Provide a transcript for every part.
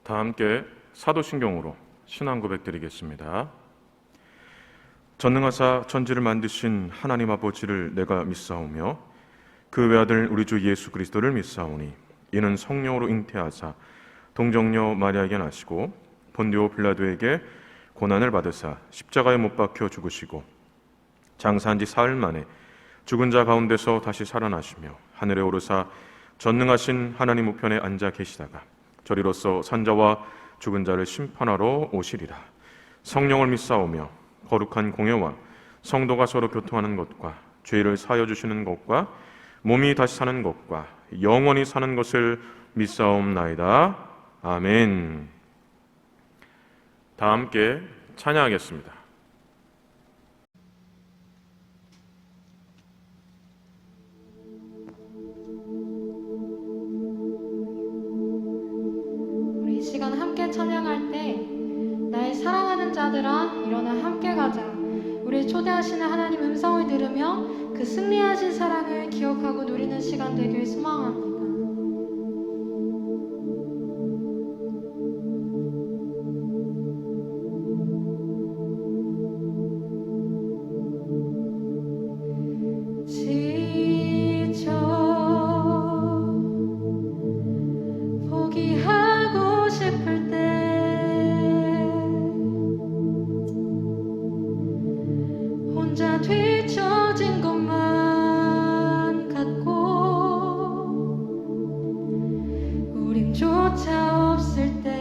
다 함께 사도신경으로 신앙 고백 드리겠습니다. 전능하사 천지를 만드신 하나님 아버지를 내가 믿사오며 그 외아들 우리 주 예수 그리스도를 믿사오니 이는 성령으로 잉태하사 동정녀 마리아에게 나시고 본디오 빌라도에게 고난을 받으사 십자가에 못 박혀 죽으시고 장사한 지 사흘 만에 죽은 자 가운데서 다시 살아나시며 하늘에 오르사 전능하신 하나님 우편에 앉아 계시다가 저리로서 산자와 죽은 자를 심판하러 오시리라. 성령을 믿사오며 거룩한 공예와 성도가 서로 교통하는 것과 죄를 사하여 주시는 것과 몸이 다시 사는 것과 영원히 사는 것을 믿사옵나이다. 아멘. 다 함께 찬양하겠습니다. 우리 이 시간 함께 찬양할 때 나의 사랑하는 자들아 일어나 함께 가자. 우리를 초대하시는 하나님 음성을 들으며 그 승리하신 사랑을 기억하고 누리는 시간 되길 소망합니다. 포기하고 싶을 때 혼자 뒤처진 것만 같고 우림조차 없을 때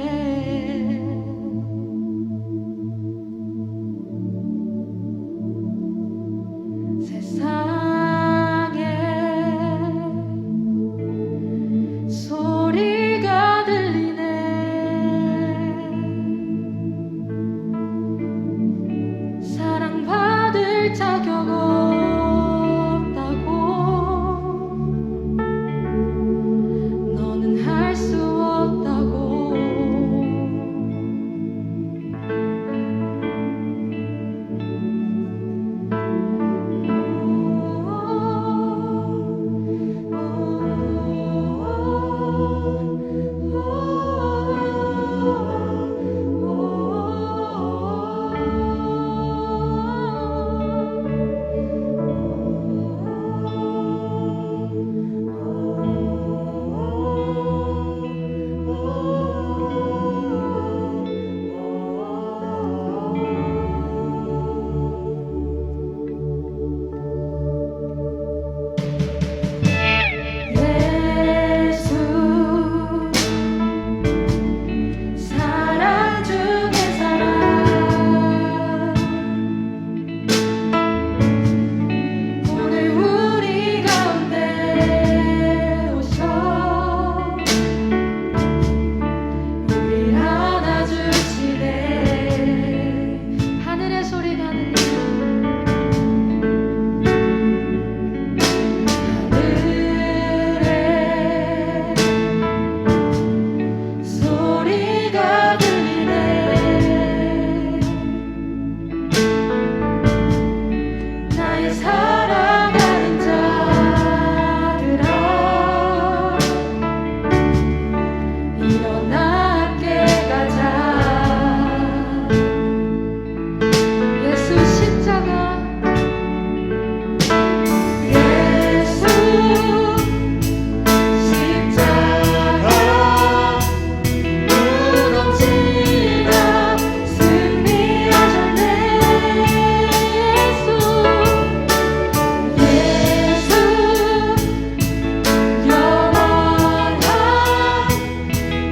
세상에 소리가 들리네. 사랑받을 자격 없다고 너는 할 수 없다고 사랑 중에 사랑 오늘 우리 가운데 오셔 우릴 안아주시네. 하늘의 소리가 들리네. 소리가 들리네. 나의 사랑하는 자들아 일어나 함께 가자. 예수 십자가 예수 십자가 무너지나 승리하셨네. 예수 영원한 나의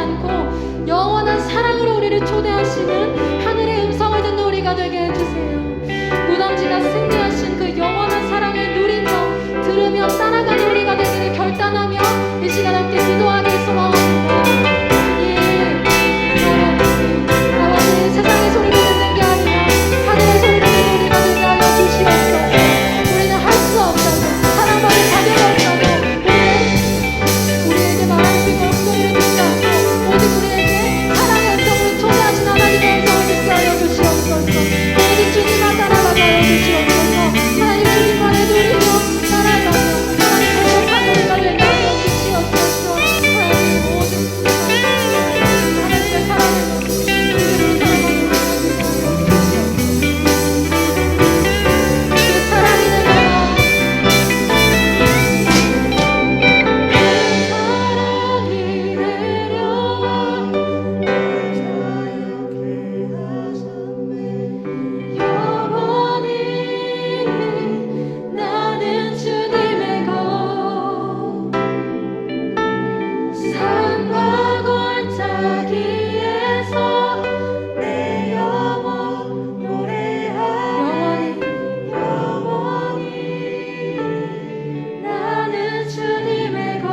않고 영원한 사랑으로 우리를 초대하시는 하늘의 음성을 듣는 우리가 되게 해주세요. 무덤지나 승리하신 그 영원한 사랑을 누리며 들으며 따라가는 우리가 되기를 결단하며 이 시간 함께 기도하길 소망합니다. 아버지, 세상의 소리를 듣는 게 아니라 하늘의 소리를 듣는 우리가 되게 하여 주시옵소서. 우리는 할 수 없다고, 사랑받을 자격이 없다고, 우리에게 말할 수 있는 목소리를 듣지 않고 오직 우리에게 사랑의 음성으로 초대하신 하나님의 음성을 듣게 하여 주시옵소서. 오직 주님만 따라가게 하여 주시옵소서. 하나님 주님만 해드리며 따라가며 하나님 고백하는 우리가 되게 하여 주시옵소서. 하나님 모든 하나님의 사랑을 그대로 사랑하는 우리가 되게 하여 주시옵소서. 그 사랑이 내가 사랑이 내려와 자유케 하셨네. 영원히 나는 주님의 것 산과 골짜기에서 내 영혼 노래하리. 영원히 나는 주님의 것.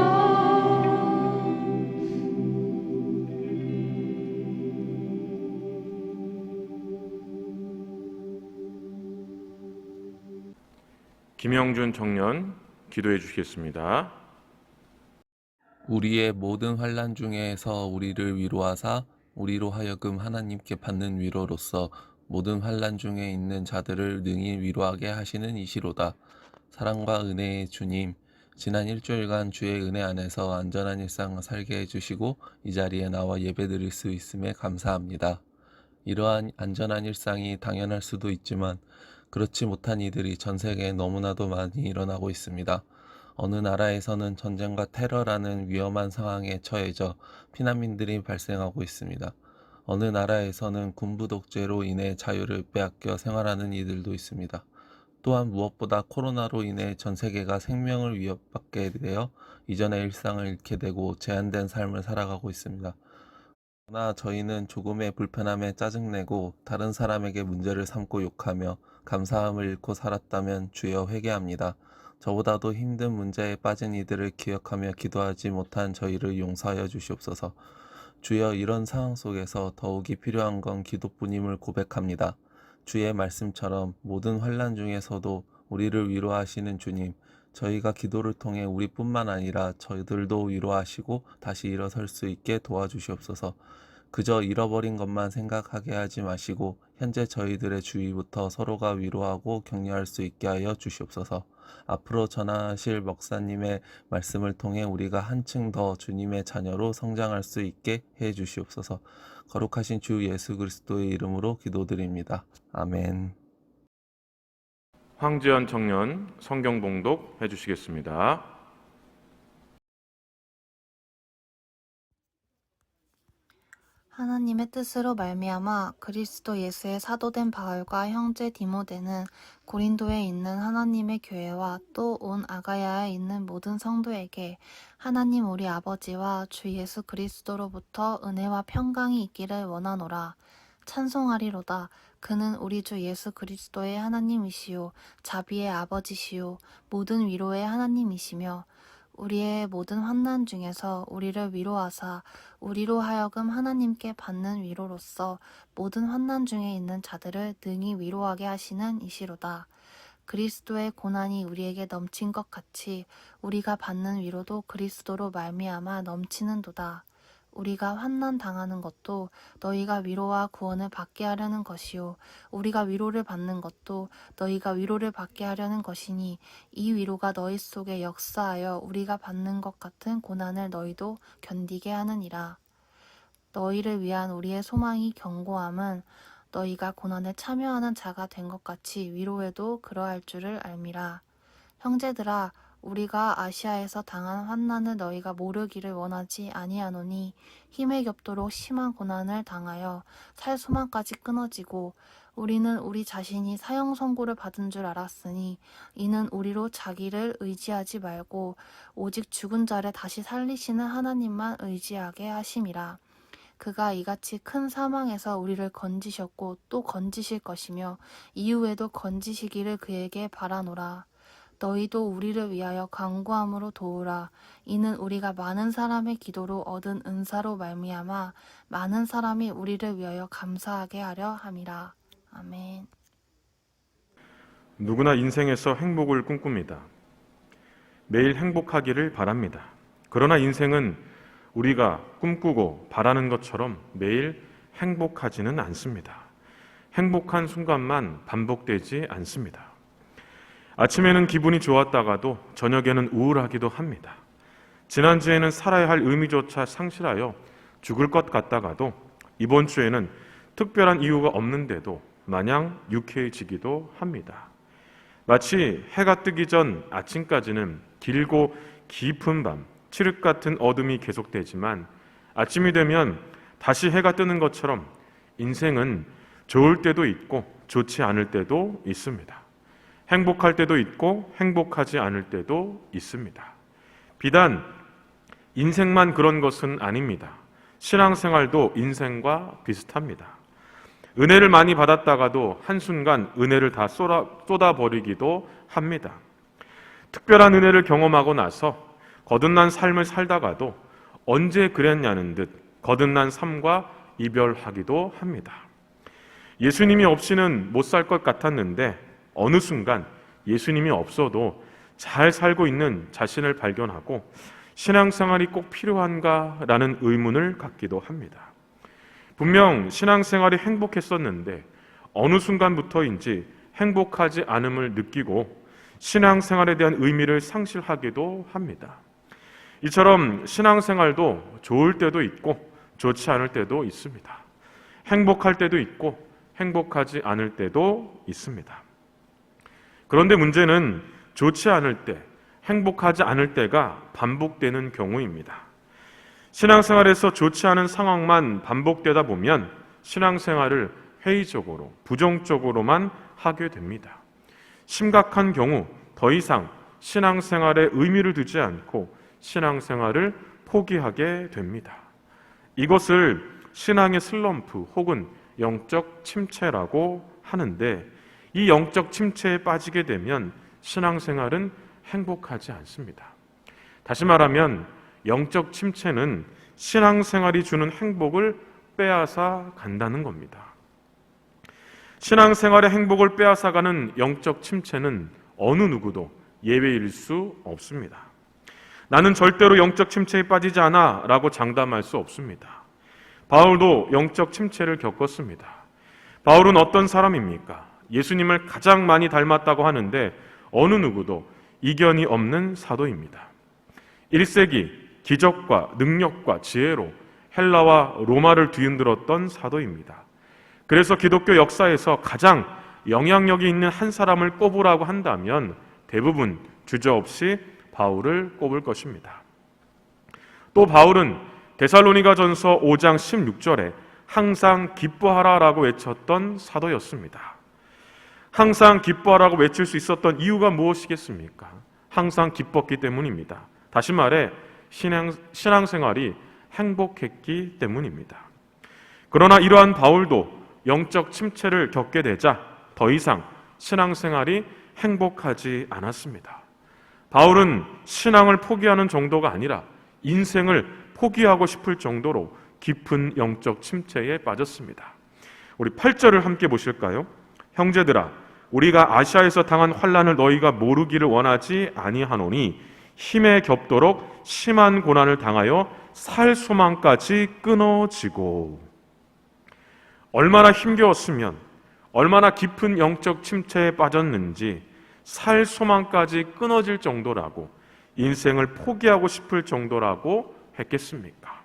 김영준 청년 기도해 주시겠습니다. 우리의 모든 환난 중에서 우리를 위로하사 우리로 하여금 하나님께 받는 위로로서 모든 환난 중에 있는 자들을 능히 위로하게 하시는 이시로다. 사랑과 은혜의 주님, 지난 일주일간 주의 은혜 안에서 안전한 일상을 살게 해주시고 이 자리에 나와 예배드릴 수 있음에 감사합니다. 이러한 안전한 일상이 당연할 수도 있지만 그렇지 못한 이들이 전 세계에 너무나도 많이 일어나고 있습니다. 어느 나라에서는 전쟁과 테러라는 위험한 상황에 처해져 피난민들이 발생하고 있습니다. 어느 나라에서는 군부 독재로 인해 자유를 빼앗겨 생활하는 이들도 있습니다. 또한 무엇보다 코로나로 인해 전 세계가 생명을 위협받게 되어 이전의 일상을 잃게 되고 제한된 삶을 살아가고 있습니다. 그러나 저희는 조금의 불편함에 짜증내고 다른 사람에게 문제를 삼고 욕하며 감사함을 잃고 살았다면 주여 회개합니다. 저보다도 힘든 문제에 빠진 이들을 기억하며 기도하지 못한 저희를 용서하여 주시옵소서. 주여, 이런 상황 속에서 더욱이 필요한 건 기도뿐임을 고백합니다. 주의 말씀처럼 모든 환난 중에서도 우리를 위로하시는 주님, 저희가 기도를 통해 우리뿐만 아니라 저희들도 위로하시고 다시 일어설 수 있게 도와주시옵소서. 그저 잃어버린 것만 생각하게 하지 마시고 현재 저희들의 주위부터 서로가 위로하고 격려할 수 있게 하여 주시옵소서. 앞으로 전하실 목사님의 말씀을 통해 우리가 한층 더 주님의 자녀로 성장할 수 있게 해 주시옵소서. 거룩하신 주 예수 그리스도의 이름으로 기도드립니다. 아멘. 황지연 청년 성경 봉독 해주시겠습니다. 하나님의 뜻으로 말미암아 그리스도 예수의 사도된 바울과 형제 디모데는 고린도에 있는 하나님의 교회와 또 온 아가야에 있는 모든 성도에게 하나님 우리 아버지와 주 예수 그리스도로부터 은혜와 평강이 있기를 원하노라. 찬송하리로다. 그는 우리 주 예수 그리스도의 하나님이시요 자비의 아버지시요 모든 위로의 하나님이시며 우리의 모든 환난 중에서 우리를 위로하사 우리로 하여금 하나님께 받는 위로로서 모든 환난 중에 있는 자들을 능히 위로하게 하시는 이시로다. 그리스도의 고난이 우리에게 넘친 것 같이 우리가 받는 위로도 그리스도로 말미암아 넘치는도다. 우리가 환난 당하는 것도 너희가 위로와 구원을 받게 하려는 것이요 우리가 위로를 받는 것도 너희가 위로를 받게 하려는 것이니 이 위로가 너희 속에 역사하여 우리가 받는 것 같은 고난을 너희도 견디게 하느니라. 너희를 위한 우리의 소망이 견고함은 너희가 고난에 참여하는 자가 된 것 같이 위로에도 그러할 줄을 알미라. 형제들아, 우리가 아시아에서 당한 환난을 너희가 모르기를 원하지 아니하노니 힘에 겹도록 심한 고난을 당하여 살 소망까지 끊어지고 우리는 우리 자신이 사형 선고를 받은 줄 알았으니 이는 우리로 자기를 의지하지 말고 오직 죽은 자를 다시 살리시는 하나님만 의지하게 하심이라. 그가 이같이 큰 사망에서 우리를 건지셨고 또 건지실 것이며 이후에도 건지시기를 그에게 바라노라. 너희도 우리를 위하여 간구함으로 도우라. 이는 우리가 많은 사람의 기도로 얻은 은사로 말미암아 많은 사람이 우리를 위하여 감사하게 하려 함이라. 아멘. 누구나 인생에서 행복을 꿈꿉니다. 매일 행복하기를 바랍니다. 그러나 인생은 우리가 꿈꾸고 바라는 것처럼 매일 행복하지는 않습니다. 행복한 순간만 반복되지 않습니다. 아침에는 기분이 좋았다가도 저녁에는 우울하기도 합니다. 지난주에는 살아야 할 의미조차 상실하여 죽을 것 같다가도 이번 주에는 특별한 이유가 없는데도 마냥 유쾌해지기도 합니다. 마치 해가 뜨기 전 아침까지는 길고 깊은 밤, 칠흑 같은 어둠이 계속되지만 아침이 되면 다시 해가 뜨는 것처럼 인생은 좋을 때도 있고 좋지 않을 때도 있습니다. 행복할 때도 있고 행복하지 않을 때도 있습니다. 비단 인생만 그런 것은 아닙니다. 신앙생활도 인생과 비슷합니다. 은혜를 많이 받았다가도 한순간 은혜를 다 쏟아버리기도 합니다. 특별한 은혜를 경험하고 나서 거듭난 삶을 살다가도 언제 그랬냐는 듯 거듭난 삶과 이별하기도 합니다. 예수님이 없이는 못 살 것 같았는데 어느 순간 예수님이 없어도 잘 살고 있는 자신을 발견하고 신앙생활이 꼭 필요한가라는 의문을 갖기도 합니다. 분명 신앙생활이 행복했었는데 어느 순간부터인지 행복하지 않음을 느끼고 신앙생활에 대한 의미를 상실하기도 합니다. 이처럼 신앙생활도 좋을 때도 있고 좋지 않을 때도 있습니다. 행복할 때도 있고 행복하지 않을 때도 있습니다. 그런데 문제는 좋지 않을 때, 행복하지 않을 때가 반복되는 경우입니다. 신앙생활에서 좋지 않은 상황만 반복되다 보면 신앙생활을 회의적으로, 부정적으로만 하게 됩니다. 심각한 경우 더 이상 신앙생활에 의미를 두지 않고 신앙생활을 포기하게 됩니다. 이것을 신앙의 슬럼프 혹은 영적 침체라고 하는데 이 영적 침체에 빠지게 되면 신앙생활은 행복하지 않습니다. 다시 말하면 영적 침체는 신앙생활이 주는 행복을 빼앗아 간다는 겁니다. 신앙생활의 행복을 빼앗아가는 영적 침체는 어느 누구도 예외일 수 없습니다. 나는 절대로 영적 침체에 빠지지 않아 라고 장담할 수 없습니다. 바울도 영적 침체를 겪었습니다. 바울은 어떤 사람입니까? 예수님을 가장 많이 닮았다고 하는데 어느 누구도 이견이 없는 사도입니다. 1세기 기적과 능력과 지혜로 헬라와 로마를 뒤흔들었던 사도입니다. 그래서 기독교 역사에서 가장 영향력이 있는 한 사람을 꼽으라고 한다면 대부분 주저없이 바울을 꼽을 것입니다. 또 바울은 데살로니가전서 5장 16절에 항상 기뻐하라라고 외쳤던 사도였습니다. 항상 기뻐하라고 외칠 수 있었던 이유가 무엇이겠습니까? 항상 기뻤기 때문입니다. 다시 말해 신앙생활이 행복했기 때문입니다. 그러나 이러한 바울도 영적 침체를 겪게 되자 더 이상 신앙생활이 행복하지 않았습니다. 바울은 신앙을 포기하는 정도가 아니라 인생을 포기하고 싶을 정도로 깊은 영적 침체에 빠졌습니다. 우리 8절을 함께 보실까요? 형제들아, 우리가 아시아에서 당한 환난을 너희가 모르기를 원하지 아니하노니 힘에 겹도록 심한 고난을 당하여 살 소망까지 끊어지고. 얼마나 힘겨웠으면 얼마나 깊은 영적 침체에 빠졌는지 살 소망까지 끊어질 정도라고, 인생을 포기하고 싶을 정도라고 했겠습니까?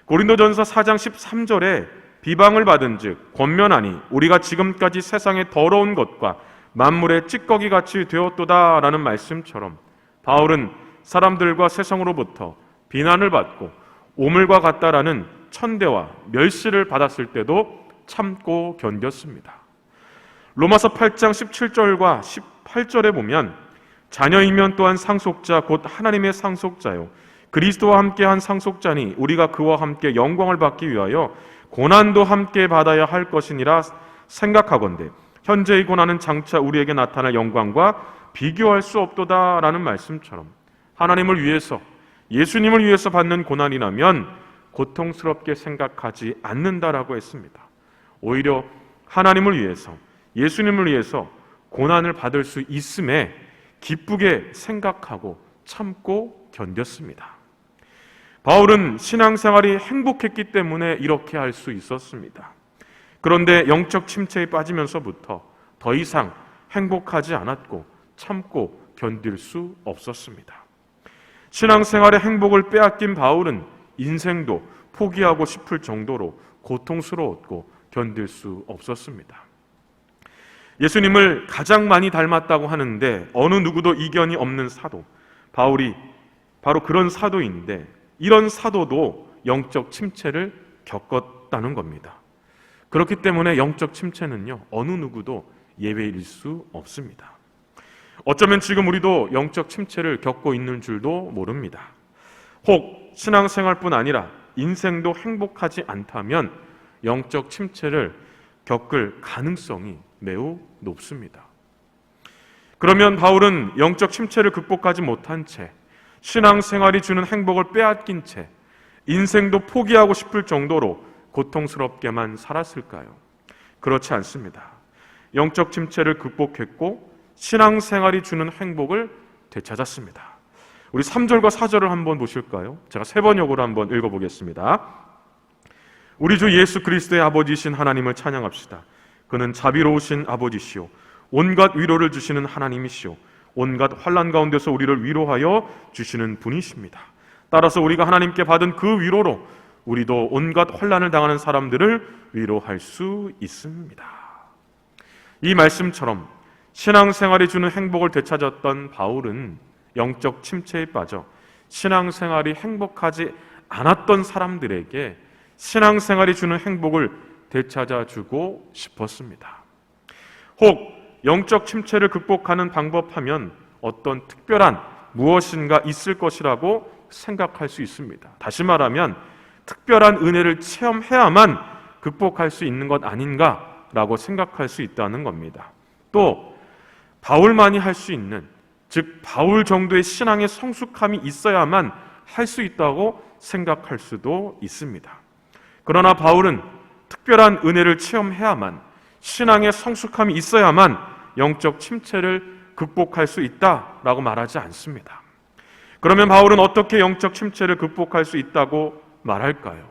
고린도전서 4장 13절에 비방을 받은 즉 권면하니 우리가 지금까지 세상의 더러운 것과 만물의 찌꺼기같이 되었도다 라는 말씀처럼 바울은 사람들과 세상으로부터 비난을 받고 오물과 같다라는 천대와 멸시를 받았을 때도 참고 견뎠습니다. 로마서 8장 17절과 18절에 보면 자녀이면 또한 상속자 곧 하나님의 상속자요 그리스도와 함께한 상속자니 우리가 그와 함께 영광을 받기 위하여 고난도 함께 받아야 할 것이니라 생각하건대 현재의 고난은 장차 우리에게 나타날 영광과 비교할 수 없도다라는 말씀처럼 하나님을 위해서, 예수님을 위해서 받는 고난이라면 고통스럽게 생각하지 않는다라고 했습니다. 오히려 하나님을 위해서, 예수님을 위해서 고난을 받을 수 있음에 기쁘게 생각하고 참고 견뎠습니다. 바울은 신앙생활이 행복했기 때문에 이렇게 할 수 있었습니다. 그런데 영적 침체에 빠지면서부터 더 이상 행복하지 않았고 참고 견딜 수 없었습니다. 신앙생활의 행복을 빼앗긴 바울은 인생도 포기하고 싶을 정도로 고통스러웠고 견딜 수 없었습니다. 예수님을 가장 많이 닮았다고 하는데 어느 누구도 이견이 없는 사도 바울이 바로 그런 사도인데, 이런 사도도 영적 침체를 겪었다는 겁니다. 그렇기 때문에 영적 침체는요, 어느 누구도 예외일 수 없습니다. 어쩌면 지금 우리도 영적 침체를 겪고 있는 줄도 모릅니다. 혹 신앙생활뿐 아니라 인생도 행복하지 않다면 영적 침체를 겪을 가능성이 매우 높습니다. 그러면 바울은 영적 침체를 극복하지 못한 채, 신앙생활이 주는 행복을 빼앗긴 채 인생도 포기하고 싶을 정도로 고통스럽게만 살았을까요? 그렇지 않습니다. 영적 침체를 극복했고 신앙생활이 주는 행복을 되찾았습니다. 우리 3절과 4절을 한번 보실까요? 제가 세 번역으로 한번 읽어보겠습니다. 우리 주 예수 그리스도의 아버지이신 하나님을 찬양합시다. 그는 자비로우신 아버지시오, 온갖 위로를 주시는 하나님이시오, 온갖 환난 가운데서 우리를 위로하여 주시는 분이십니다. 따라서 우리가 하나님께 받은 그 위로로 우리도 온갖 환난을 당하는 사람들을 위로할 수 있습니다. 이 말씀처럼 신앙생활이 주는 행복을 되찾았던 바울은 영적 침체에 빠져 신앙생활이 행복하지 않았던 사람들에게 신앙생활이 주는 행복을 되찾아주고 싶었습니다. 혹 영적 침체를 극복하는 방법하면 어떤 특별한 무엇인가 있을 것이라고 생각할 수 있습니다. 다시 말하면 특별한 은혜를 체험해야만 극복할 수 있는 것 아닌가라고 생각할 수 있다는 겁니다. 또 바울만이 할 수 있는, 즉 바울 정도의 신앙의 성숙함이 있어야만 할 수 있다고 생각할 수도 있습니다. 그러나 바울은 특별한 은혜를 체험해야만, 신앙의 성숙함이 있어야만 영적 침체를 극복할 수 있다라고 말하지 않습니다. 그러면 바울은 어떻게 영적 침체를 극복할 수 있다고 말할까요?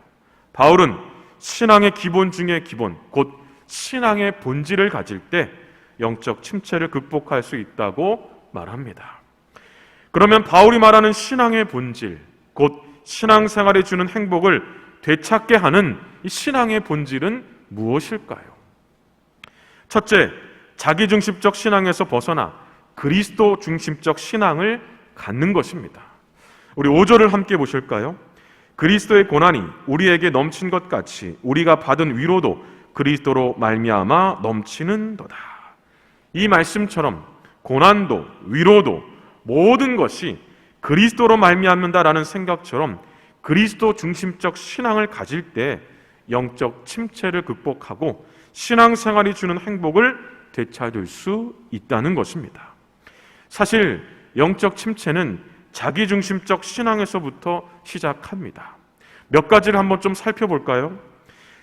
바울은 신앙의 기본 중에 기본, 곧 신앙의 본질을 가질 때 영적 침체를 극복할 수 있다고 말합니다. 그러면 바울이 말하는 신앙의 본질, 곧 신앙생활에 주는 행복을 되찾게 하는 이 신앙의 본질은 무엇일까요? 첫째, 자기중심적 신앙에서 벗어나 그리스도 중심적 신앙을 갖는 것입니다. 우리 5절을 함께 보실까요? 그리스도의 고난이 우리에게 넘친 것 같이 우리가 받은 위로도 그리스도로 말미암아 넘치는도다. 이 말씀처럼 고난도 위로도 모든 것이 그리스도로 말미암는다라는 생각처럼 그리스도 중심적 신앙을 가질 때 영적 침체를 극복하고 신앙생활이 주는 행복을 되찾을 수 있다는 것입니다. 사실 영적 침체는 자기중심적 신앙에서부터 시작합니다. 몇 가지를 한번 좀 살펴볼까요?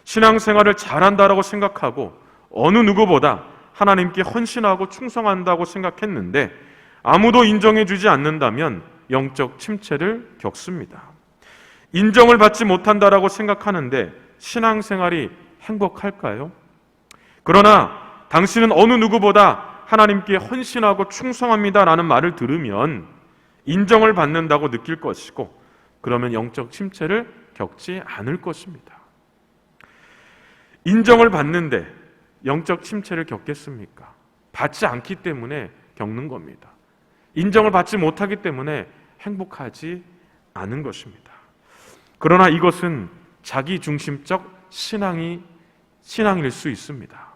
신앙생활을 잘한다라고 생각하고 어느 누구보다 하나님께 헌신하고 충성한다고 생각했는데 아무도 인정해주지 않는다면 영적 침체를 겪습니다. 인정을 받지 못한다라고 생각하는데 신앙생활이 행복할까요? 그러나 당신은 어느 누구보다 하나님께 헌신하고 충성합니다라는 말을 들으면 인정을 받는다고 느낄 것이고, 그러면 영적 침체를 겪지 않을 것입니다. 인정을 받는데 영적 침체를 겪겠습니까? 받지 않기 때문에 겪는 겁니다. 인정을 받지 못하기 때문에 행복하지 않은 것입니다. 그러나 이것은 자기중심적 신앙일 수 있습니다.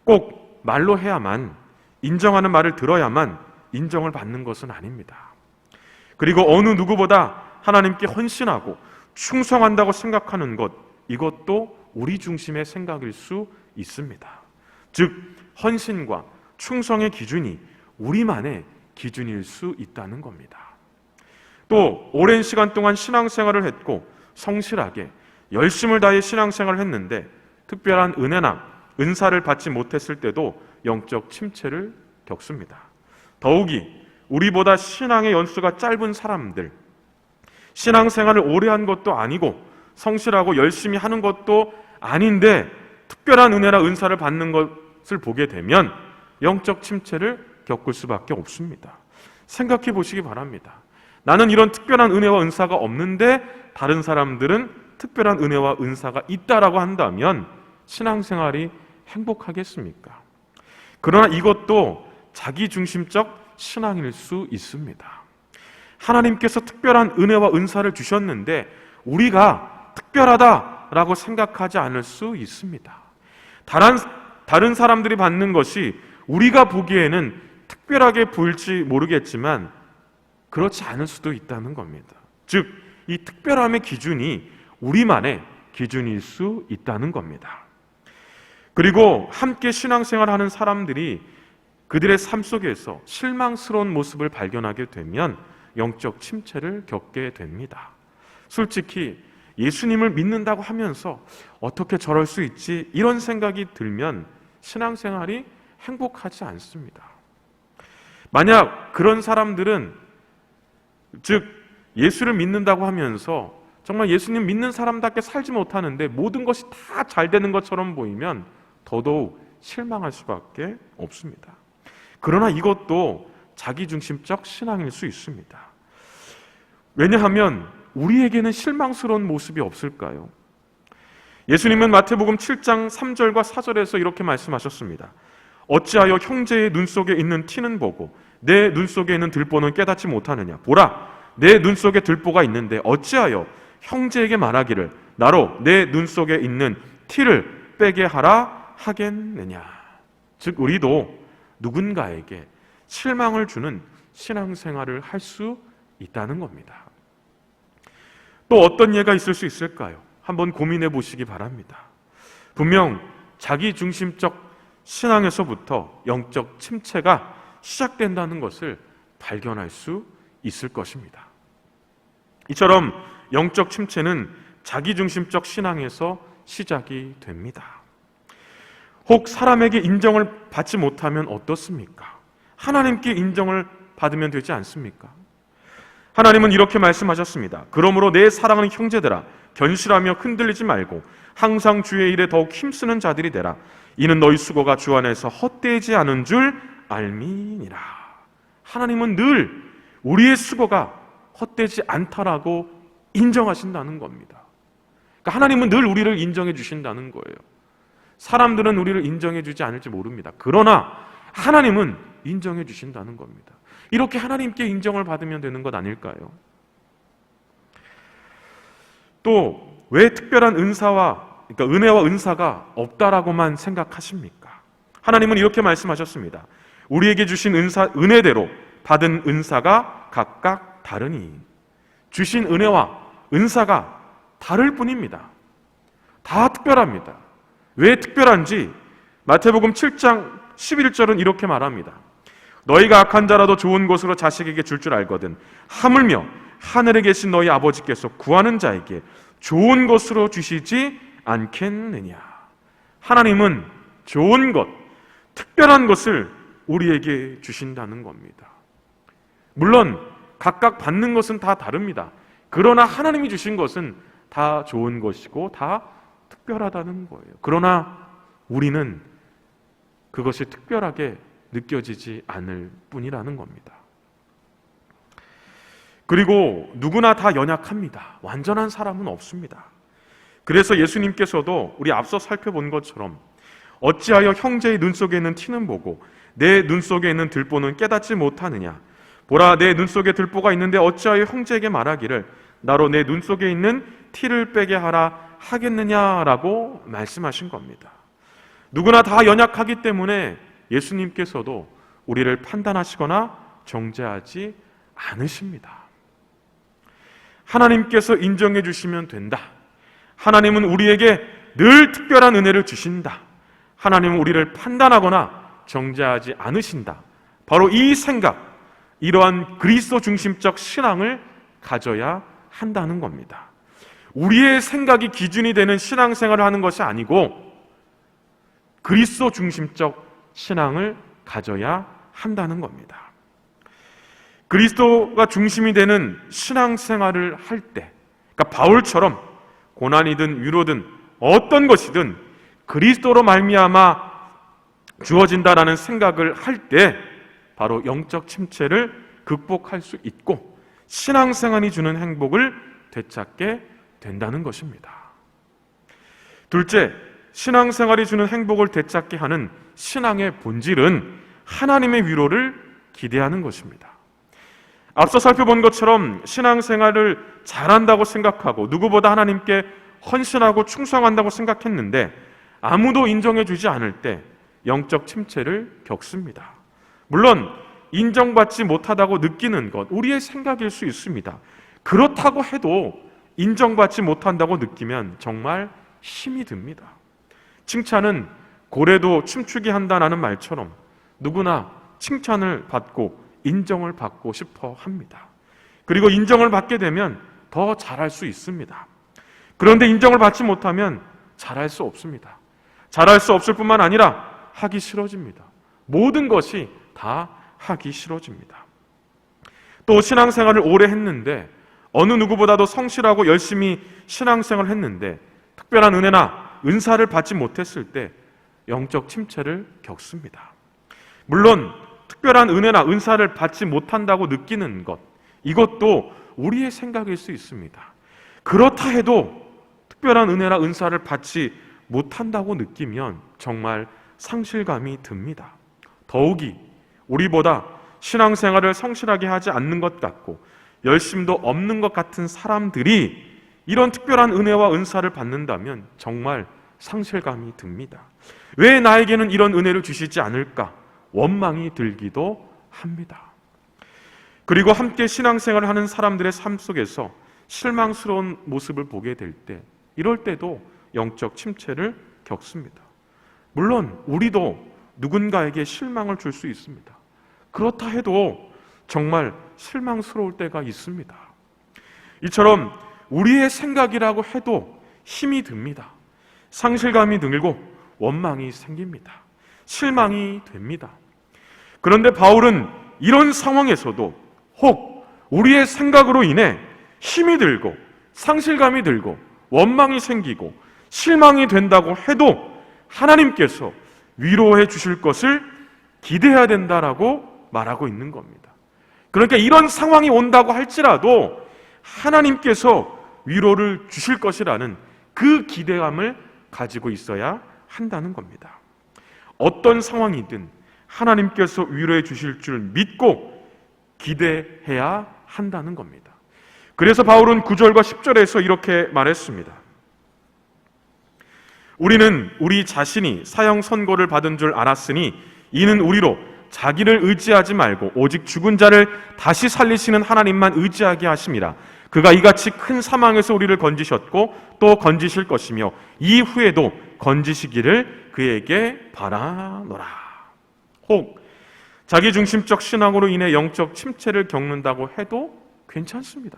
꼭 말로 해야만, 인정하는 말을 들어야만 인정을 받는 것은 아닙니다. 그리고 어느 누구보다 하나님께 헌신하고 충성한다고 생각하는 것, 이것도 우리 중심의 생각일 수 있습니다. 즉 헌신과 충성의 기준이 우리만의 기준일 수 있다는 겁니다. 또 오랜 시간 동안 신앙생활을 했고 성실하게 열심을 다해 신앙생활을 했는데 특별한 은혜나 은사를 받지 못했을 때도 영적 침체를 겪습니다. 더욱이 우리보다 신앙의 연수가 짧은 사람들, 신앙생활을 오래 한 것도 아니고 성실하고 열심히 하는 것도 아닌데 특별한 은혜나 은사를 받는 것을 보게 되면 영적 침체를 겪을 수밖에 없습니다. 생각해 보시기 바랍니다. 나는 이런 특별한 은혜와 은사가 없는데 다른 사람들은 특별한 은혜와 은사가 있다라고 한다면 신앙생활이 행복하겠습니까? 그러나 이것도 자기중심적 신앙일 수 있습니다. 하나님께서 특별한 은혜와 은사를 주셨는데 우리가 특별하다라고 생각하지 않을 수 있습니다. 다른 사람들이 받는 것이 우리가 보기에는 특별하게 보일지 모르겠지만 그렇지 않을 수도 있다는 겁니다. 즉, 이 특별함의 기준이 우리만의 기준일 수 있다는 겁니다. 그리고 함께 신앙생활하는 사람들이 그들의 삶 속에서 실망스러운 모습을 발견하게 되면 영적 침체를 겪게 됩니다. 솔직히 예수님을 믿는다고 하면서 어떻게 저럴 수 있지? 이런 생각이 들면 신앙생활이 행복하지 않습니다. 만약 그런 사람들은 즉 예수를 믿는다고 하면서 정말 예수님 믿는 사람답게 살지 못하는데 모든 것이 다 잘 되는 것처럼 보이면 더더욱 실망할 수밖에 없습니다. 그러나 이것도 자기중심적 신앙일 수 있습니다. 왜냐하면 우리에게는 실망스러운 모습이 없을까요? 예수님은 마태복음 7장 3절과 4절에서 이렇게 말씀하셨습니다. 어찌하여 형제의 눈 속에 있는 티는 보고 내 눈 속에 있는 들보는 깨닫지 못하느냐? 보라, 내 눈 속에 들보가 있는데 어찌하여 형제에게 말하기를 나로 내 눈 속에 있는 티를 빼게 하라 하겠느냐? 즉 우리도 누군가에게 실망을 주는 신앙생활을 할 수 있다는 겁니다. 또 어떤 예가 있을 수 있을까요? 한번 고민해 보시기 바랍니다. 분명 자기중심적 신앙에서부터 영적 침체가 시작된다는 것을 발견할 수 있을 것입니다. 이처럼 영적 침체는 자기중심적 신앙에서 시작이 됩니다. 혹 사람에게 인정을 받지 못하면 어떻습니까? 하나님께 인정을 받으면 되지 않습니까? 하나님은 이렇게 말씀하셨습니다. 그러므로 내 사랑하는 형제들아 견실하며 흔들리지 말고 항상 주의 일에 더욱 힘쓰는 자들이 되라. 이는 너희 수고가 주 안에서 헛되지 않은 줄 알미니라. 하나님은 늘 우리의 수고가 헛되지 않다라고 인정하신다는 겁니다. 그러니까 하나님은 늘 우리를 인정해 주신다는 거예요. 사람들은 우리를 인정해 주지 않을지 모릅니다. 그러나 하나님은 인정해 주신다는 겁니다. 이렇게 하나님께 인정을 받으면 되는 것 아닐까요? 또 왜 특별한 그러니까 은혜와 은사가 없다라고만 생각하십니까? 하나님은 이렇게 말씀하셨습니다. 우리에게 주신 은혜대로 받은 은사가 각각 다르니 주신 은혜와 은사가 다를 뿐입니다. 다 특별합니다. 왜 특별한지 마태복음 7장 11절은 이렇게 말합니다. 너희가 악한 자라도 좋은 것으로 자식에게 줄 줄 알거든 하물며 하늘에 계신 너희 아버지께서 구하는 자에게 좋은 것으로 주시지 않겠느냐. 하나님은 좋은 것, 특별한 것을 우리에게 주신다는 겁니다. 물론 각각 받는 것은 다 다릅니다. 그러나 하나님이 주신 것은 다 좋은 것이고 다 특별하다는 거예요. 그러나 우리는 그것이 특별하게 느껴지지 않을 뿐이라는 겁니다. 그리고 누구나 다 연약합니다. 완전한 사람은 없습니다. 그래서 예수님께서도 우리 앞서 살펴본 것처럼 어찌하여 형제의 눈 속에 있는 티는 보고 내 눈 속에 있는 들보는 깨닫지 못하느냐? 보라, 내 눈 속에 들보가 있는데 어찌하여 형제에게 말하기를 나로 내 눈 속에 있는 티를 빼게 하라 하겠느냐라고 말씀하신 겁니다. 누구나 다 연약하기 때문에 예수님께서도 우리를 판단하시거나 정죄하지 않으십니다. 하나님께서 인정해 주시면 된다. 하나님은 우리에게 늘 특별한 은혜를 주신다. 하나님은 우리를 판단하거나 정죄하지 않으신다. 바로 이 생각, 이러한 그리스도 중심적 신앙을 가져야 한다는 겁니다. 우리의 생각이 기준이 되는 신앙생활을 하는 것이 아니고 그리스도 중심적 신앙을 가져야 한다는 겁니다. 그리스도가 중심이 되는 신앙생활을 할 때, 그러니까 바울처럼 고난이든 위로든 어떤 것이든 그리스도로 말미암아 주어진다라는 생각을 할 때 바로 영적 침체를 극복할 수 있고 신앙생활이 주는 행복을 되찾게 된다는 것입니다. 둘째, 신앙생활이 주는 행복을 되찾게 하는 신앙의 본질은 하나님의 위로를 기대하는 것입니다. 앞서 살펴본 것처럼 신앙생활을 잘한다고 생각하고 누구보다 하나님께 헌신하고 충성한다고 생각했는데 아무도 인정해 주지 않을 때 영적 침체를 겪습니다. 물론 인정받지 못하다고 느끼는 것, 우리의 생각일 수 있습니다. 그렇다고 해도 인정받지 못한다고 느끼면 정말 힘이 듭니다. 칭찬은 고래도 춤추게 한다는 말처럼 누구나 칭찬을 받고 인정을 받고 싶어 합니다. 그리고 인정을 받게 되면 더 잘할 수 있습니다. 그런데 인정을 받지 못하면 잘할 수 없습니다. 잘할 수 없을 뿐만 아니라 하기 싫어집니다. 모든 것이 다 하기 싫어집니다. 또 신앙생활을 오래 했는데 어느 누구보다도 성실하고 열심히 신앙생활을 했는데 특별한 은혜나 은사를 받지 못했을 때 영적 침체를 겪습니다. 물론 특별한 은혜나 은사를 받지 못한다고 느끼는 것, 이것도 우리의 생각일 수 있습니다. 그렇다 해도 특별한 은혜나 은사를 받지 못한다고 느끼면 정말 상실감이 듭니다. 더욱이 우리보다 신앙생활을 성실하게 하지 않는 것 같고 열심도 없는 것 같은 사람들이 이런 특별한 은혜와 은사를 받는다면 정말 상실감이 듭니다. 왜 나에게는 이런 은혜를 주시지 않을까? 원망이 들기도 합니다. 그리고 함께 신앙생활을 하는 사람들의 삶 속에서 실망스러운 모습을 보게 될 때, 이럴 때도 영적 침체를 겪습니다. 물론 우리도 누군가에게 실망을 줄 수 있습니다. 그렇다 해도 정말 실망스러울 때가 있습니다. 이처럼 우리의 생각이라고 해도 힘이 듭니다. 상실감이 들고 원망이 생깁니다. 실망이 됩니다. 그런데 바울은 이런 상황에서도 혹 우리의 생각으로 인해 힘이 들고 상실감이 들고 원망이 생기고 실망이 된다고 해도 하나님께서 위로해 주실 것을 기대해야 된다라고 말하고 있는 겁니다. 그러니까 이런 상황이 온다고 할지라도 하나님께서 위로를 주실 것이라는 그 기대감을 가지고 있어야 한다는 겁니다. 어떤 상황이든 하나님께서 위로해 주실 줄 믿고 기대해야 한다는 겁니다. 그래서 바울은 9절과 10절에서 이렇게 말했습니다. 우리는 우리 자신이 사형 선고를 받은 줄 알았으니 이는 우리로 자기를 의지하지 말고 오직 죽은 자를 다시 살리시는 하나님만 의지하게 하심이라. 그가 이같이 큰 사망에서 우리를 건지셨고 또 건지실 것이며 이후에도 건지시기를 그에게 바라노라. 혹 자기중심적 신앙으로 인해 영적 침체를 겪는다고 해도 괜찮습니다.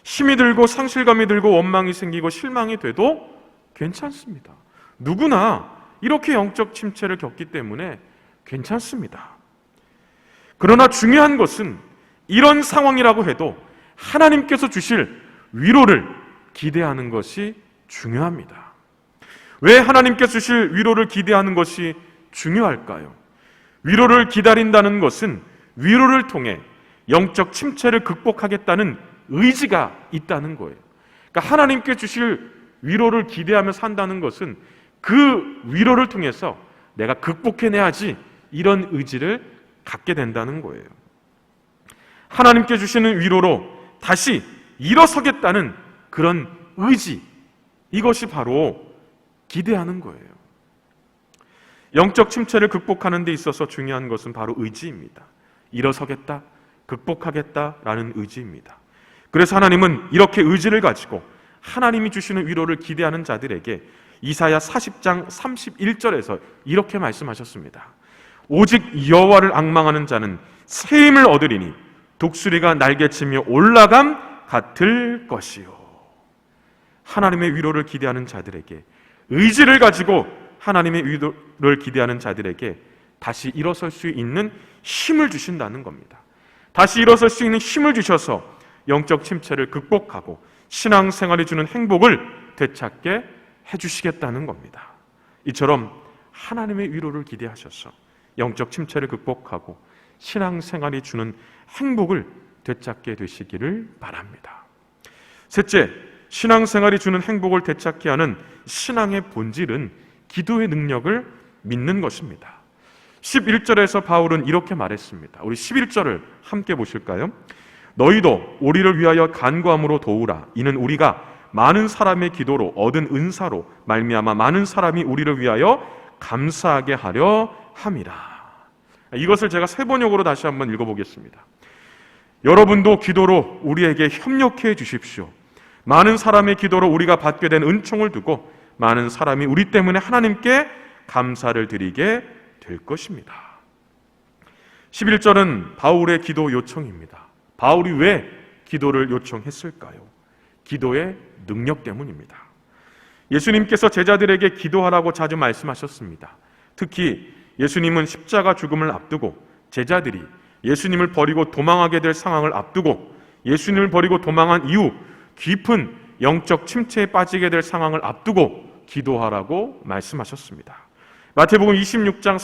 힘이 들고 상실감이 들고 원망이 생기고 실망이 돼도 괜찮습니다. 누구나 이렇게 영적 침체를 겪기 때문에 괜찮습니다. 그러나 중요한 것은 이런 상황이라고 해도 하나님께서 주실 위로를 기대하는 것이 중요합니다. 왜 하나님께서 주실 위로를 기대하는 것이 중요할까요? 위로를 기다린다는 것은 위로를 통해 영적 침체를 극복하겠다는 의지가 있다는 거예요. 그러니까 하나님께 주실 위로를 기대하며 산다는 것은 그 위로를 통해서 내가 극복해내야지 이런 의지를 갖게 된다는 거예요. 하나님께 주시는 위로로 다시 일어서겠다는 그런 의지, 이것이 바로 기대하는 거예요. 영적 침체를 극복하는 데 있어서 중요한 것은 바로 의지입니다. 일어서겠다, 극복하겠다라는 의지입니다. 그래서 하나님은 이렇게 의지를 가지고 하나님이 주시는 위로를 기대하는 자들에게 이사야 40장 31절에서 이렇게 말씀하셨습니다. 오직 여호와를 앙망하는 자는 새 힘을 얻으리니 독수리가 날개치며 올라감 같을 것이요. 하나님의 위로를 기대하는 자들에게, 의지를 가지고 하나님의 위로를 기대하는 자들에게 다시 일어설 수 있는 힘을 주신다는 겁니다. 다시 일어설 수 있는 힘을 주셔서 영적 침체를 극복하고 신앙생활이 주는 행복을 되찾게 해주시겠다는 겁니다. 이처럼 하나님의 위로를 기대하셔서 영적 침체를 극복하고 신앙생활이 주는 행복을 되찾게 되시기를 바랍니다. 셋째, 신앙생활이 주는 행복을 되찾게 하는 신앙의 본질은 기도의 능력을 믿는 것입니다. 11절에서 바울은 이렇게 말했습니다. 우리 11절을 함께 보실까요? 너희도 우리를 위하여 간구함으로 도우라. 이는 우리가 많은 사람의 기도로 얻은 은사로 말미암아 많은 사람이 우리를 위하여 감사하게 하려 함이라. 이것을 제가 세 번역으로 다시 한번 읽어보겠습니다. 여러분도 기도로 우리에게 협력해 주십시오. 많은 사람의 기도로 우리가 받게 된 은총을 두고 많은 사람이 우리 때문에 하나님께 감사를 드리게 될 것입니다. 11절은 바울의 기도 요청입니다. 바울이 왜 기도를 요청했을까요? 기도의 능력 때문입니다. 예수님께서 제자들에게 기도하라고 자주 말씀하셨습니다. 특히 예수님은 십자가 죽음을 앞두고 제자들이 예수님을 버리고 도망하게 될 상황을 앞두고 예수님을 버리고 도망한 이후 깊은 영적 침체에 빠지게 될 상황을 앞두고 기도하라고 말씀하셨습니다. 마태복음 26장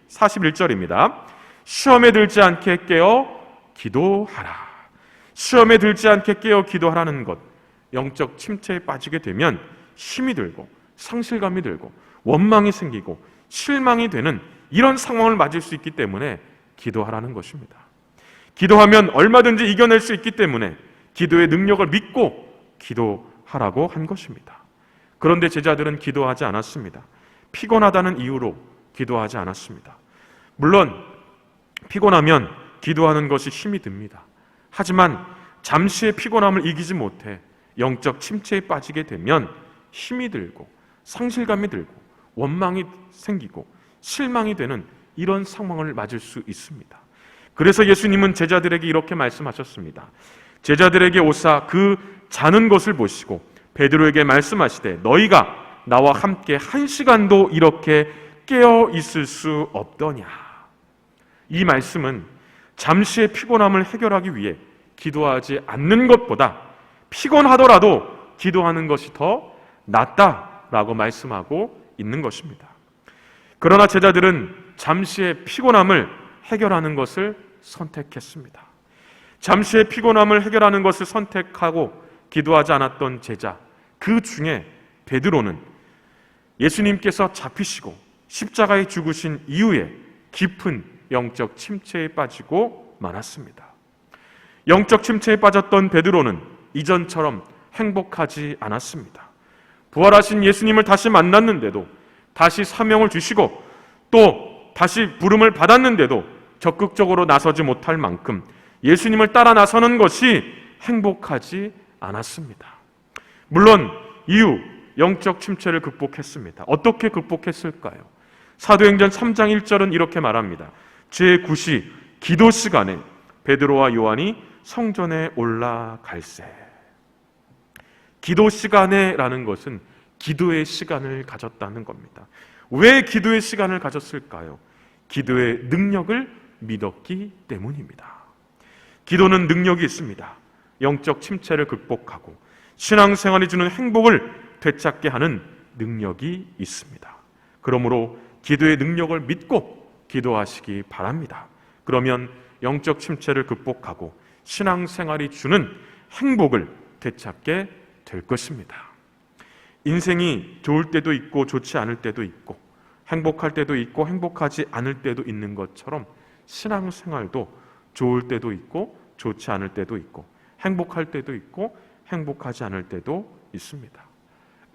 41절입니다. 시험에 들지 않게 깨어 기도하라. 시험에 들지 않게 깨어 기도하라는 것, 영적 침체에 빠지게 되면 힘이 들고 상실감이 들고 원망이 생기고 실망이 되는 이런 상황을 맞을 수 있기 때문에 기도하라는 것입니다. 기도하면 얼마든지 이겨낼 수 있기 때문에 기도의 능력을 믿고 기도하라고 한 것입니다. 그런데 제자들은 기도하지 않았습니다. 피곤하다는 이유로 기도하지 않았습니다. 물론 피곤하면 기도하는 것이 힘이 듭니다. 하지만 잠시의 피곤함을 이기지 못해 영적 침체에 빠지게 되면 힘이 들고 상실감이 들고 원망이 생기고 실망이 되는 이런 상황을 맞을 수 있습니다. 그래서 예수님은 제자들에게 이렇게 말씀하셨습니다. 제자들에게 오사 그 자는 것을 보시고 베드로에게 말씀하시되 너희가 나와 함께 1시간도 이렇게 깨어 있을 수 없더냐. 이 말씀은 잠시의 피곤함을 해결하기 위해 기도하지 않는 것보다 피곤하더라도 기도하는 것이 더 낫다라고 말씀하고 있는 것입니다. 그러나 제자들은 잠시의 피곤함을 해결하는 것을 선택했습니다. 잠시의 피곤함을 해결하는 것을 선택하고 기도하지 않았던 제자, 그 중에 베드로는 예수님께서 잡히시고 십자가에 죽으신 이후에 깊은 영적 침체에 빠지고 말았습니다. 영적 침체에 빠졌던 베드로는 이전처럼 행복하지 않았습니다. 부활하신 예수님을 다시 만났는데도, 다시 사명을 주시고 또 다시 부름을 받았는데도 적극적으로 나서지 못할 만큼 예수님을 따라 나서는 것이 행복하지 않았습니다. 물론 이후 영적 침체를 극복했습니다. 어떻게 극복했을까요? 사도행전 3장 1절은 이렇게 말합니다. 제9시 기도 시간에 베드로와 요한이 성전에 올라갈새. 기도 시간에라는 것은 기도의 시간을 가졌다는 겁니다. 왜 기도의 시간을 가졌을까요? 기도의 능력을 믿었기 때문입니다. 기도는 능력이 있습니다. 영적 침체를 극복하고 신앙생활이 주는 행복을 되찾게 하는 능력이 있습니다. 그러므로 기도의 능력을 믿고 기도하시기 바랍니다. 그러면 영적 침체를 극복하고 신앙생활이 주는 행복을 되찾게 될 것입니다. 인생이 좋을 때도 있고 좋지 않을 때도 있고 행복할 때도 있고 행복하지 않을 때도 있는 것처럼 신앙생활도 좋을 때도 있고 좋지 않을 때도 있고 행복할 때도 있고 행복하지 않을 때도 있습니다.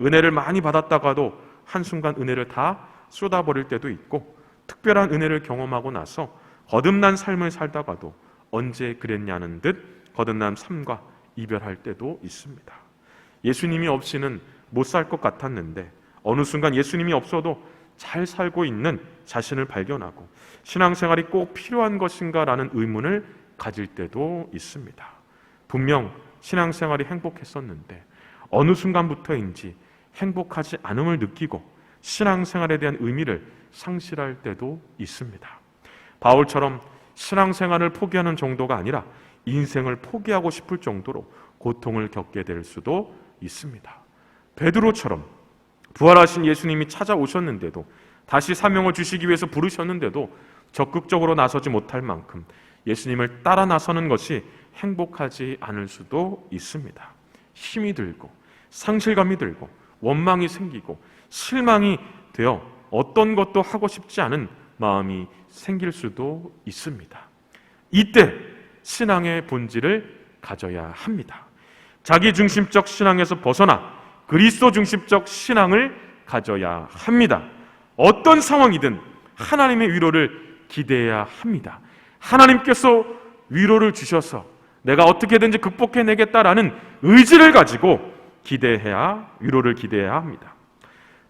은혜를 많이 받았다가도 한순간 은혜를 다 쏟아버릴 때도 있고 특별한 은혜를 경험하고 나서 거듭난 삶을 살다가도 언제 그랬냐는 듯 거듭난 삶과 이별할 때도 있습니다. 예수님이 없이는 못 살 것 같았는데 어느 순간 예수님이 없어도 잘 살고 있는 자신을 발견하고 신앙생활이 꼭 필요한 것인가라는 의문을 가질 때도 있습니다. 분명 신앙생활이 행복했었는데 어느 순간부터인지 행복하지 않음을 느끼고 신앙생활에 대한 의미를 상실할 때도 있습니다. 바울처럼 신앙생활을 포기하는 정도가 아니라 인생을 포기하고 싶을 정도로 고통을 겪게 될 수도 있습니다. 베드로처럼 부활하신 예수님이 찾아오셨는데도 다시 사명을 주시기 위해서 부르셨는데도 적극적으로 나서지 못할 만큼 예수님을 따라 나서는 것이 행복하지 않을 수도 있습니다. 힘이 들고 상실감이 들고 원망이 생기고 실망이 되어 어떤 것도 하고 싶지 않은 마음이 생길 수도 있습니다. 이때 신앙의 본질을 가져야 합니다. 자기중심적 신앙에서 벗어나 그리스도 중심적 신앙을 가져야 합니다. 어떤 상황이든 하나님의 위로를 기대해야 합니다. 하나님께서 위로를 주셔서 내가 어떻게든지 극복해내겠다라는 의지를 가지고 위로를 기대해야 합니다.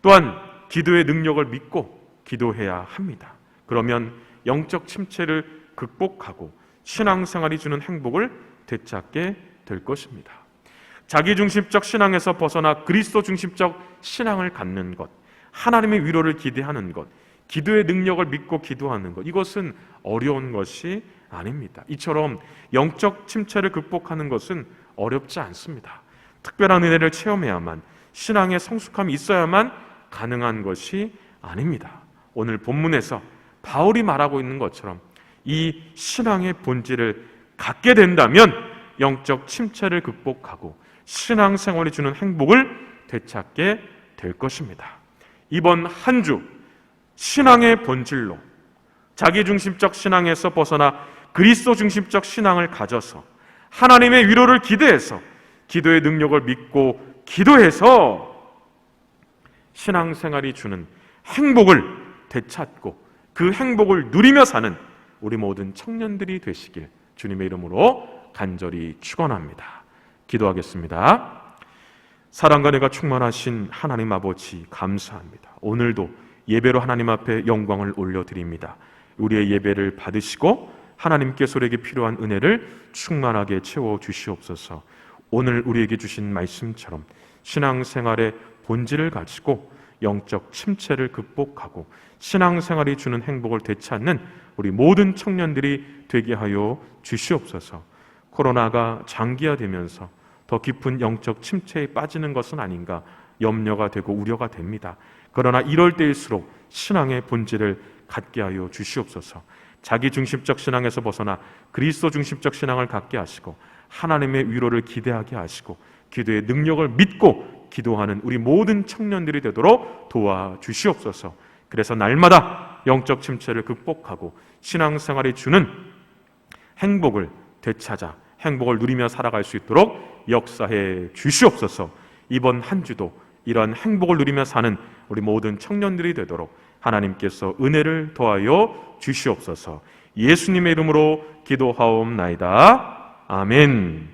또한 기도의 능력을 믿고 기도해야 합니다. 그러면 영적 침체를 극복하고 신앙생활이 주는 행복을 되찾게 될 것입니다. 자기중심적 신앙에서 벗어나 그리스도 중심적 신앙을 갖는 것, 하나님의 위로를 기대하는 것, 기도의 능력을 믿고 기도하는 것, 이것은 어려운 것이 아닙니다. 이처럼 영적 침체를 극복하는 것은 어렵지 않습니다. 특별한 은혜를 체험해야만, 신앙의 성숙함이 있어야만 가능한 것이 아닙니다. 오늘 본문에서 바울이 말하고 있는 것처럼 이 신앙의 본질을 갖게 된다면 영적 침체를 극복하고 신앙생활이 주는 행복을 되찾게 될 것입니다. 이번 한 주 신앙의 본질로 자기중심적 신앙에서 벗어나 그리스도 중심적 신앙을 가져서 하나님의 위로를 기대해서 기도의 능력을 믿고 기도해서 신앙생활이 주는 행복을 되찾고 그 행복을 누리며 사는 우리 모든 청년들이 되시길 주님의 이름으로 간절히 축원합니다. 기도하겠습니다. 사랑과 은혜가 충만하신 하나님 아버지 감사합니다. 오늘도 예배로 하나님 앞에 영광을 올려드립니다. 우리의 예배를 받으시고 하나님께서 우리에게 필요한 은혜를 충만하게 채워주시옵소서. 오늘 우리에게 주신 말씀처럼 신앙생활의 본질을 가지고 영적 침체를 극복하고 신앙생활이 주는 행복을 되찾는 우리 모든 청년들이 되게 하여 주시옵소서. 코로나가 장기화되면서 더 깊은 영적 침체에 빠지는 것은 아닌가 염려가 되고 우려가 됩니다. 그러나 이럴 때일수록 신앙의 본질을 갖게 하여 주시옵소서. 자기중심적 신앙에서 벗어나 그리스도 중심적 신앙을 갖게 하시고 하나님의 위로를 기대하게 하시고 기도의 능력을 믿고 기도하는 우리 모든 청년들이 되도록 도와주시옵소서. 그래서 날마다 영적 침체를 극복하고 신앙생활이 주는 행복을 되찾아 행복을 누리며 살아갈 수 있도록 역사해 주시옵소서. 이번 한 주도 이런 행복을 누리며 사는 우리 모든 청년들이 되도록 하나님께서 은혜를 더하여 주시옵소서. 예수님의 이름으로 기도하옵나이다. 아멘.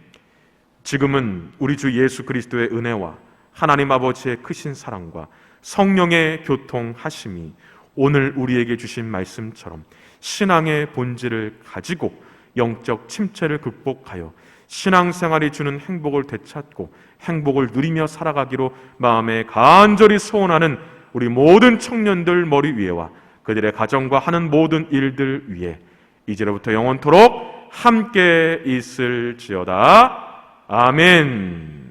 지금은 우리 주 예수 그리스도의 은혜와 하나님 아버지의 크신 사랑과 성령의 교통하심이 오늘 우리에게 주신 말씀처럼 신앙의 본질을 가지고 영적 침체를 극복하여 신앙생활이 주는 행복을 되찾고 행복을 누리며 살아가기로 마음에 간절히 소원하는 우리 모든 청년들 머리 위에와 그들의 가정과 하는 모든 일들 위에 이제로부터 영원토록 함께 있을지어다. 아멘.